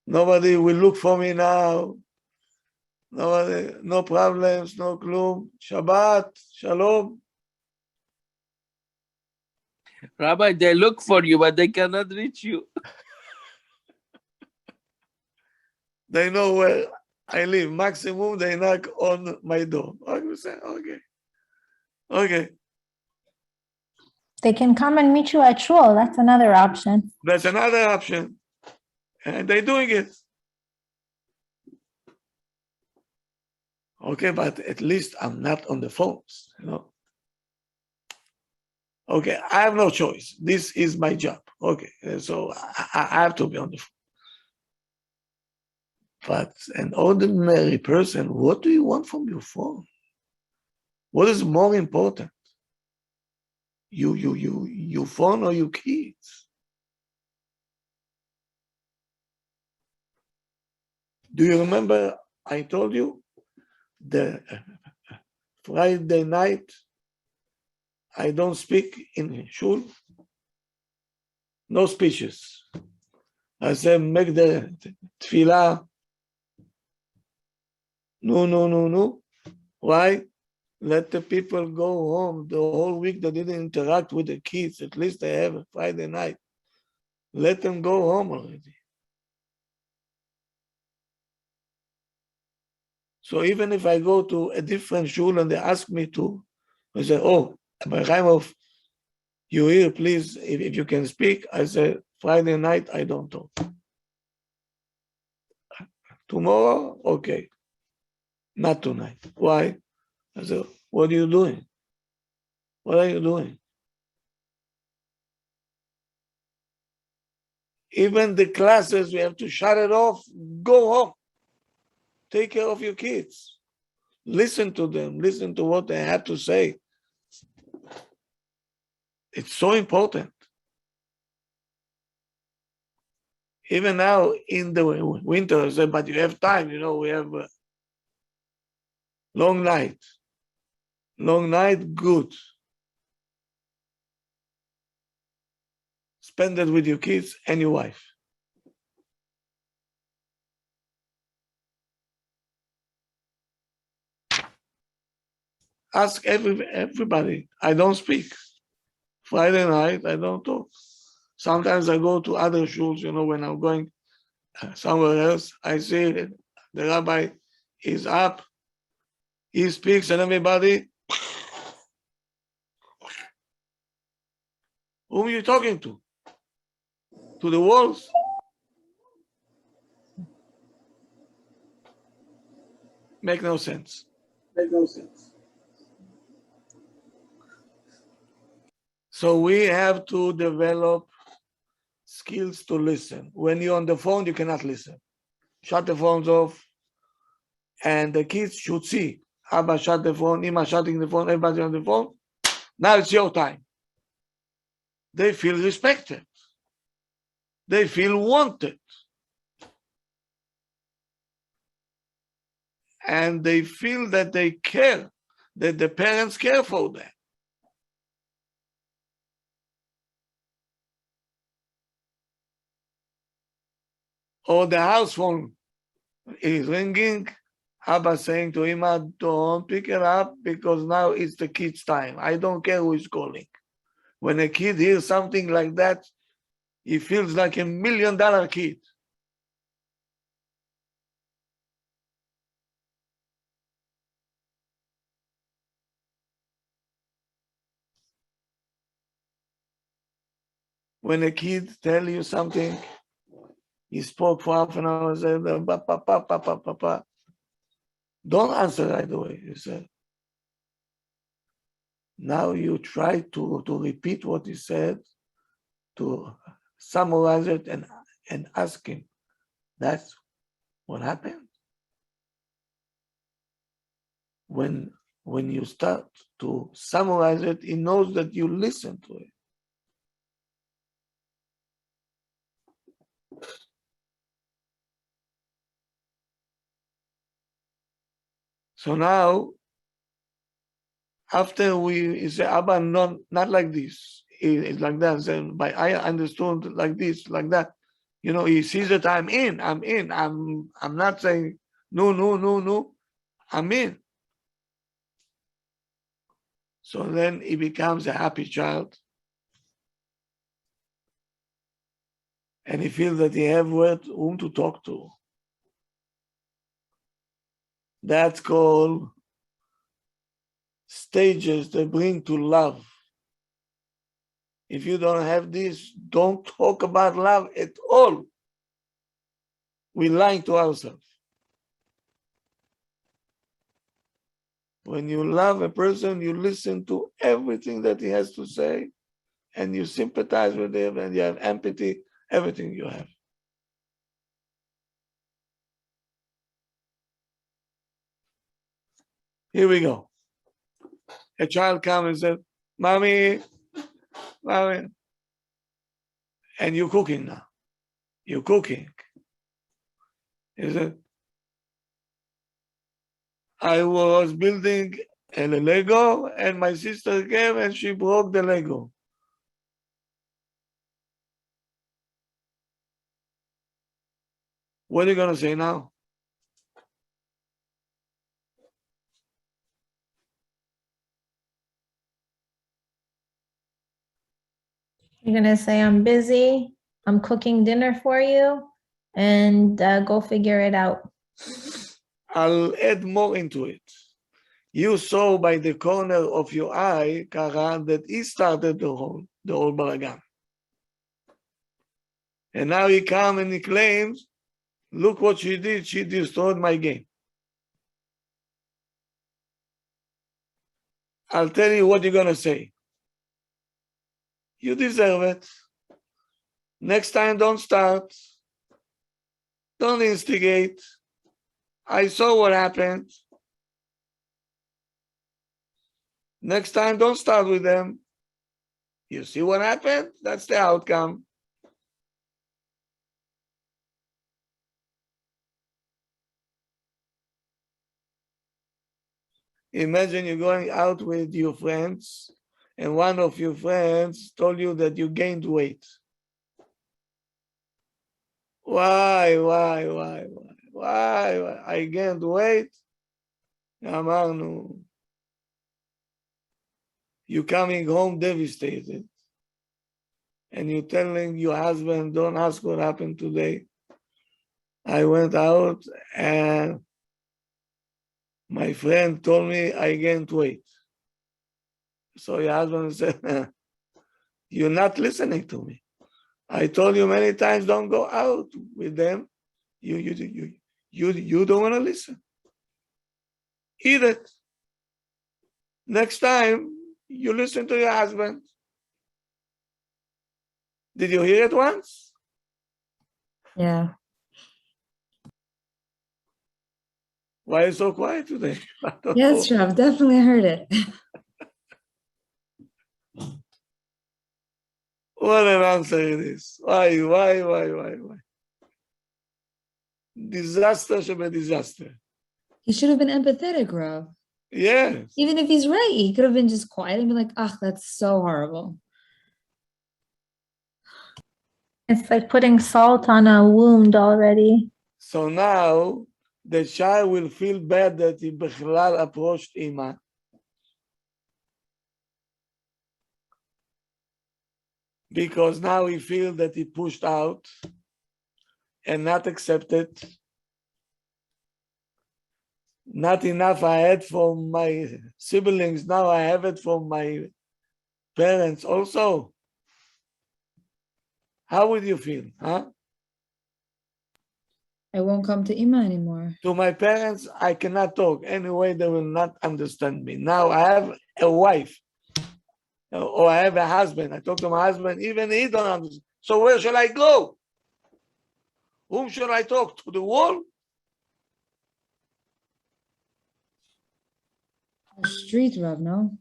Speaker 1: nobody will look for me now. Nobody, no problems, no klum. Shabbat, shalom.
Speaker 8: Rabbi, they look for you, but they cannot reach you.
Speaker 1: They know where I live. Maximum, they knock on my door. Okay.
Speaker 2: They can come and meet you at shul. That's another option.
Speaker 1: That's another option. And they're doing it. Okay, but at least I'm not on the phones, you know. Okay, I have no choice. This is my job. Okay, so I have to be on the phone. But an ordinary person, what do you want from your phone? What is more important? Your phone or your kids? Do you remember I told you the Friday night I don't speak in shul? No speeches. I said make the tefillah No, no, no, no. Why? Let the people go home. The whole week they didn't interact with the kids. At least they have a Friday night. Let them go home already. So even if I go to a different shul and they ask me to, I say, oh, Rabbi Chaimov, you here, please, if you can speak. I say, Friday night, I don't talk. Tomorrow, okay. Not tonight. Why? I said, what are you doing? What are you doing? Even the classes, we have to shut it off. Go home. Take care of your kids. Listen to them. Listen to what they have to say. It's so important. Even now in the winter, I say, but you have time, we have a long night. Long night, good. Spend it with your kids and your wife. Ask everybody. I don't speak. Friday night, I don't talk. Sometimes I go to other shuls, when I'm going somewhere else, I see that the rabbi is up, he speaks, and everybody, whom are you talking to? To the walls? Make no sense. Make no sense. So we have to develop skills to listen. When you're on the phone, you cannot listen. Shut the phones off. And the kids should see. Abba shut the phone, Ima shutting the phone, everybody on the phone. Now it's your time. They feel respected. They feel wanted. And they feel that they care, that the parents care for them. Or the house phone is ringing, Abba saying to Ima, don't pick it up because now it's the kid's time. I don't care who is calling. When a kid hears something like that, he feels like $1 million kid. When a kid tell you something, he spoke for half an hour and said, pa. Don't answer right away, he said. Now you try to repeat what he said, to summarize it and ask him. That's what happened. When you start to summarize it, he knows that you listen to it. So now, after we say, Abba, not like this. It's like that. So, but I understood like this, like that. He sees that I'm in. I'm not saying no. I'm in. So then he becomes a happy child. And he feels that he have whom to talk to. That's called stages that bring to love. If you don't have this, don't talk about love at all. We're lying to ourselves. When you love a person, you listen to everything that he has to say, and you sympathize with him, and you have empathy, everything you have. Here we go. A child comes and says, Mommy, and you're cooking now. You're cooking. He said, I was building a Lego and my sister came and she broke the Lego. What are you going to say now?
Speaker 2: You're gonna say, I'm busy, I'm cooking dinner for you, and go figure it out.
Speaker 1: I'll add more into it. You saw by the corner of your eye, Kara, that he started the whole balagan. And now he comes and he claims, look what she did, she destroyed my game. I'll tell you what you're gonna say. You deserve it. Next time, don't start. Don't instigate. I saw what happened. Next time, don't start with them. You see what happened? That's the outcome. Imagine you're going out with your friends and one of your friends told you that you gained weight. Why? I gained weight? אמרנו, you're coming home devastated and you're telling your husband, don't ask what happened today. I went out and my friend told me I gained weight. So your husband said, you're not listening to me. I told you many times, don't go out with them. You don't want to listen. Eat it. Next time, you listen to your husband. Did you hear it once?
Speaker 10: Yeah.
Speaker 1: Why are you so quiet today?
Speaker 10: Yes, Rav, definitely heard it.
Speaker 1: What an answer it is. Why? Disaster should be disaster.
Speaker 10: He should have been empathetic, Rav.
Speaker 1: Yes.
Speaker 10: Even if he's right, he could have been just quiet and be like, "Ah, that's so horrible."
Speaker 2: It's like putting salt on a wound already.
Speaker 1: So now the child will feel bad that he בכלל approached Ima. Because now he feels that he pushed out and not accepted. Not enough I had from my siblings, now I have it from my parents also. How would you feel, huh?
Speaker 10: I won't come to Ima anymore.
Speaker 1: To my parents, I cannot talk. Anyway, they will not understand me. Now I have a wife or I have a husband. I talk to my husband, even he don't understand. So where shall I go? Whom should I talk to? The wall?
Speaker 10: Street, Rav, no?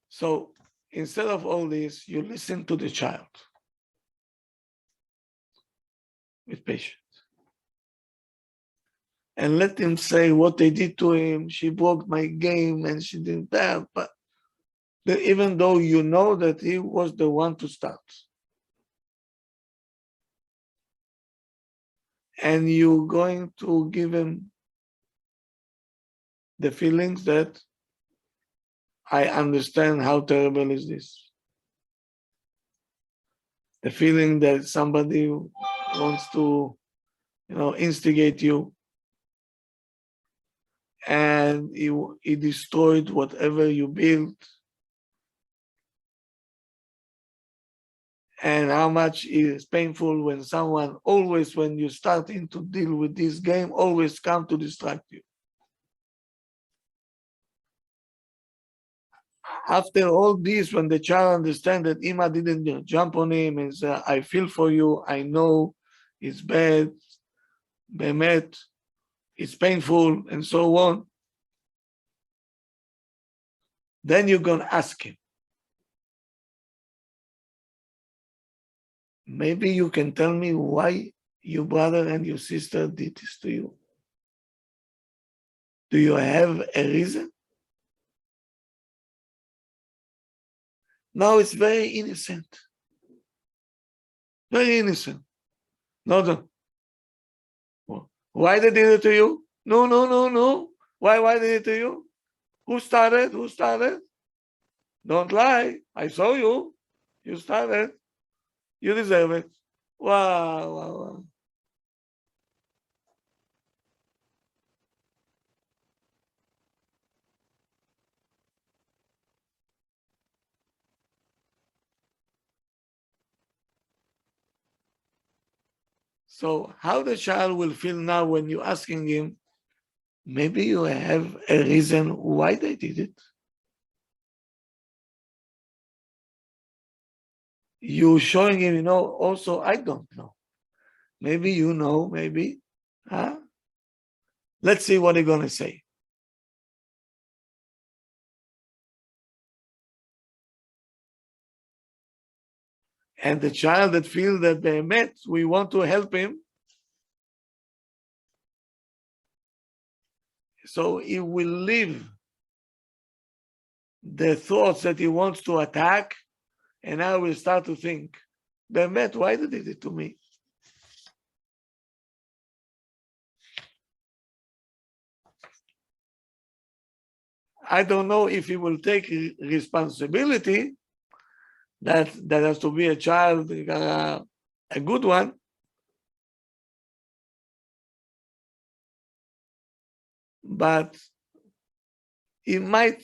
Speaker 1: So instead of all this, you listen to the child with patience. And let him say what they did to him. She broke my game and she did that. But even though you know that he was the one to start. And you're going to give him the feelings that I understand how terrible is this. The feeling that somebody wants to, instigate you. And he destroyed whatever you built. And how much it is painful when someone always, when you're starting to deal with this game, always come to distract you. After all this, when the child understands that Ima didn't jump on him and say, I feel for you, I know it's bad, bemet, it's painful, and so on, then you're going to ask him. Maybe you can tell me why your brother and your sister did this to you. Do you have a reason? Now it's very innocent. Very innocent. No. Why they did it to you? No. Why did it to you? Who started? Don't lie. I saw you. You started. You deserve it. Wow. So how the child will feel now when you're asking him, maybe you have a reason why they did it. You showing him, also, I don't know. Maybe you know, maybe. Huh? Let's see what they're going to say. And the child that feels that they met, we want to help him. So he will leave the thoughts that he wants to attack, and now will start to think, they met, why did they do it to me? I don't know if he will take responsibility. That has to be a child, a good one. But he might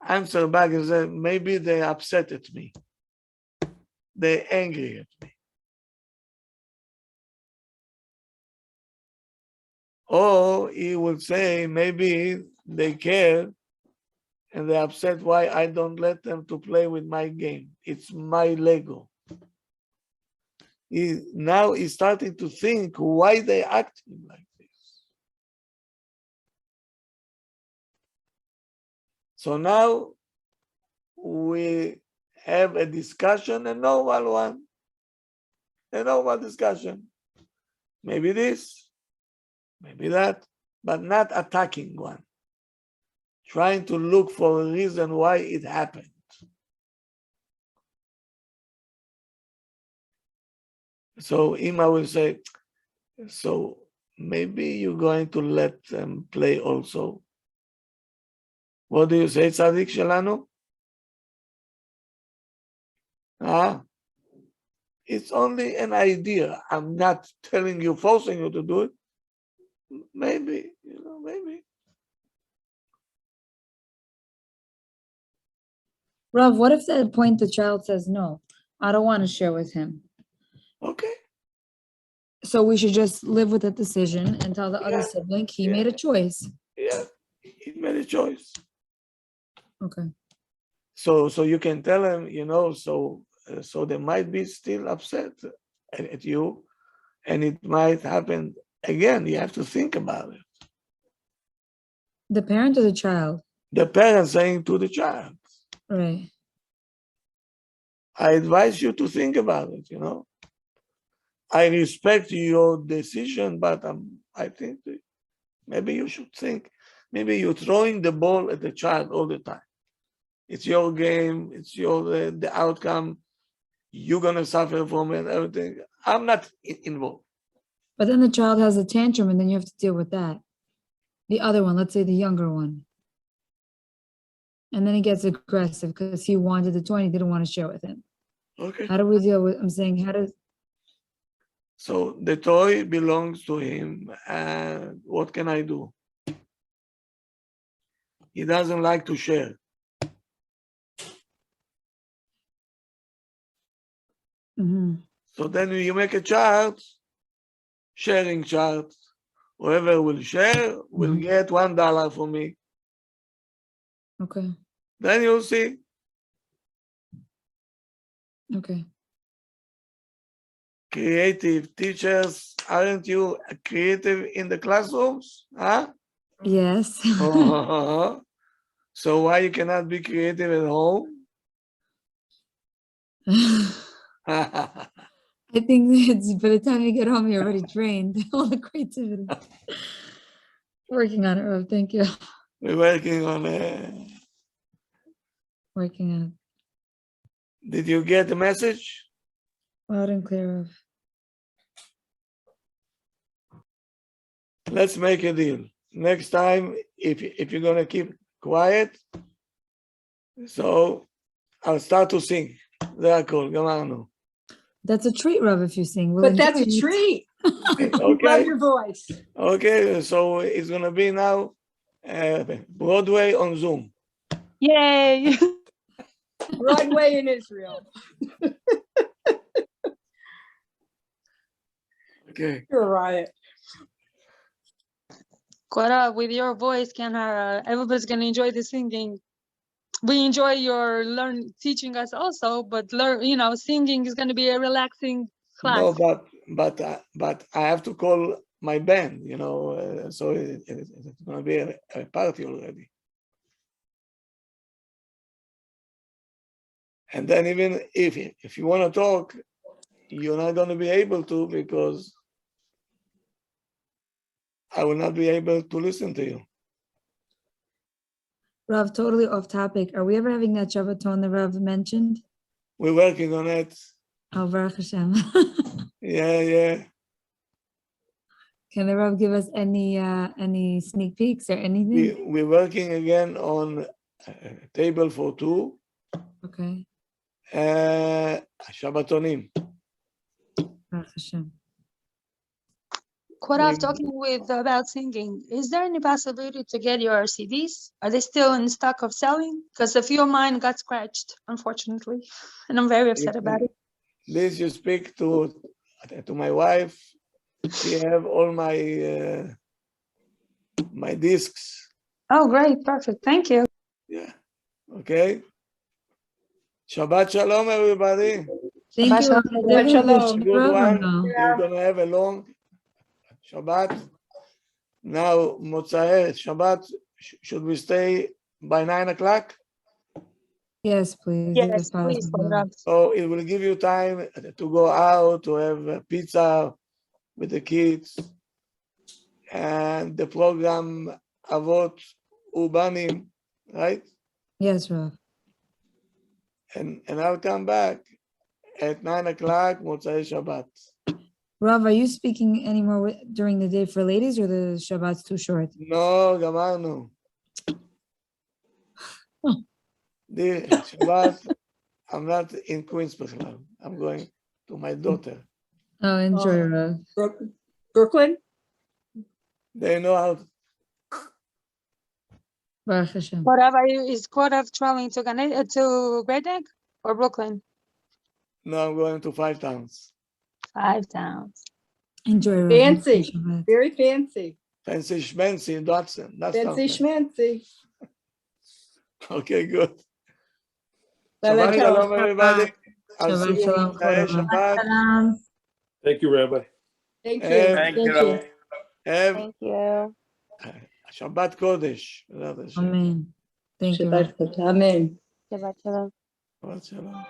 Speaker 1: answer back and say, maybe they upset at me. They're angry at me. Or he would say, maybe they care and they're upset why I don't let them to play with my game. It's my Lego. Now he's starting to think why they acting like this. So now we have a discussion, a normal one, a normal discussion. Maybe this, maybe that, but not attacking one. Trying to look for a reason why it happened. So Ima will say, so maybe you're going to let them play also. What do you say, Tzadik Shelanu? It's only an idea. I'm not telling you, forcing you to do it. Maybe, maybe.
Speaker 10: Rav, what if at the point the child says, no, I don't want to share with him?
Speaker 1: Okay.
Speaker 10: So we should just live with that decision and tell the other sibling he made a choice.
Speaker 1: Yeah, he made a choice.
Speaker 10: Okay.
Speaker 1: So you can tell him, so they might be still upset at you, and it might happen again. You have to think about it.
Speaker 10: The parent or the child?
Speaker 1: The parent saying to the child,
Speaker 10: Right.
Speaker 1: I advise you to think about it, I respect your decision, but I think that maybe you should think, maybe you're throwing the ball at the child all the time. It's your game, it's your the outcome. You're gonna suffer from it, everything. I'm not involved.
Speaker 10: But then the child has a tantrum and then you have to deal with that. The other one, let's say the younger one. And then he gets aggressive because he wanted the toy and he didn't want to share with him.
Speaker 1: Okay.
Speaker 10: How do we deal with, I'm saying, how does...
Speaker 1: So the toy belongs to him, and what can I do? He doesn't like to share.
Speaker 10: Mhm.
Speaker 1: So then you make a chart, sharing chart. Whoever will share will get $1 from me.
Speaker 10: Okay.
Speaker 1: Then you'll see.
Speaker 10: Okay.
Speaker 1: Creative teachers, aren't you creative in the classrooms? Huh?
Speaker 10: Yes.
Speaker 1: So why you cannot be creative at home?
Speaker 10: I think it's by the time you get home, you're already trained. All the creativity. Working on it, Rav. Thank you.
Speaker 1: We're working on it.
Speaker 10: Working on it.
Speaker 1: Did you get the message?
Speaker 10: Loud and clear, Rav.
Speaker 1: Let's make a deal. next time, if you're gonna keep quiet, so I'll start to sing. זה הכל, גמרנו.
Speaker 10: That's a treat, Rav, if you sing. We'll
Speaker 4: But that's a
Speaker 10: enjoy it.
Speaker 4: treat. Love
Speaker 1: Okay,
Speaker 4: your voice.
Speaker 1: okay, so it's gonna be now Broadway on Zoom.
Speaker 9: Yay!
Speaker 4: Broadway in Israel.
Speaker 1: Okay,
Speaker 4: You're a riot.
Speaker 3: Cora, with your voice, Kenhara, everybody's gonna enjoy the singing. We enjoy your teaching us also, but singing is gonna be a relaxing class.
Speaker 1: no, but I have to call my band, so it's gonna be a party already. And then even if you want to talk, you're not going to be able to, because I will not be able to listen to you.
Speaker 10: Rav, totally off topic. Are we ever having that Shabbaton that Rav mentioned?
Speaker 1: We're working on it.
Speaker 10: Oh, Baruch Hashem.
Speaker 1: Yeah.
Speaker 10: Can the Rav give us any sneak peeks or anything?
Speaker 1: We're working again on a table for two.
Speaker 10: Okay.
Speaker 1: Shabbatonim.
Speaker 10: Baruch Hashem.
Speaker 3: Cora, talking about singing, is there any possibility to get your CDs? Are they still in stock of selling? Because a few of mine got scratched, unfortunately, and I'm very upset about it.
Speaker 1: This you speak to my wife. She have all my my discs.
Speaker 3: Oh, great, perfect, thank you.
Speaker 1: Yeah. Okay. Shabbat shalom, everybody.
Speaker 10: Thank you. Rav.
Speaker 4: Shabbat shalom.
Speaker 1: Good
Speaker 10: Rav,
Speaker 1: one.
Speaker 10: no?
Speaker 1: You're gonna have a long Shabbat. Now, Motzai Shabbat. Should we stay by 9 o'clock?
Speaker 10: Yes, please.
Speaker 3: Yes,
Speaker 10: if
Speaker 3: please,
Speaker 10: possible.
Speaker 3: Cora.
Speaker 1: So it will give you time to go out, to have pizza with the kids, and the program Avot Ubanim, right?
Speaker 10: Yes, Rav.
Speaker 1: And I'll come back at 9 o'clock, Motzai Shabbat.
Speaker 10: Rav, are you speaking anymore during the day for ladies, or the Shabbat's too short?
Speaker 1: No, גמרנו. The Shabbat, I'm not in Queens בכלל. I'm going to my daughter.
Speaker 10: Oh, enjoy, Rav.
Speaker 4: Brooklyn?
Speaker 1: They know how.
Speaker 10: Baruch Hashem.
Speaker 3: Cora, is Cora traveling to Great Neck or Brooklyn?
Speaker 1: No, I'm going to 5 towns.
Speaker 3: 5 towns.
Speaker 10: Enjoy, Rav.
Speaker 4: Fancy.
Speaker 10: Shabbat.
Speaker 4: Very fancy.
Speaker 1: Fancy schmancy, that's
Speaker 4: Fancy schmancy.
Speaker 1: Okay, good.
Speaker 4: Shabbat
Speaker 1: Shabbat shalom, everybody. I'll
Speaker 10: Shabbat
Speaker 1: see you
Speaker 10: shalom,
Speaker 1: in Motzai
Speaker 10: Cora.
Speaker 1: Shabbat.
Speaker 11: Thank you, Rabbi.
Speaker 4: Thank you.
Speaker 1: Thank
Speaker 4: you.
Speaker 1: Have
Speaker 5: Thank you.
Speaker 1: Shabbat Kodesh.
Speaker 10: Amen. Thank you.
Speaker 4: Shabbat. Amen.
Speaker 5: Shabbat shalom.
Speaker 1: Shabbat shalom.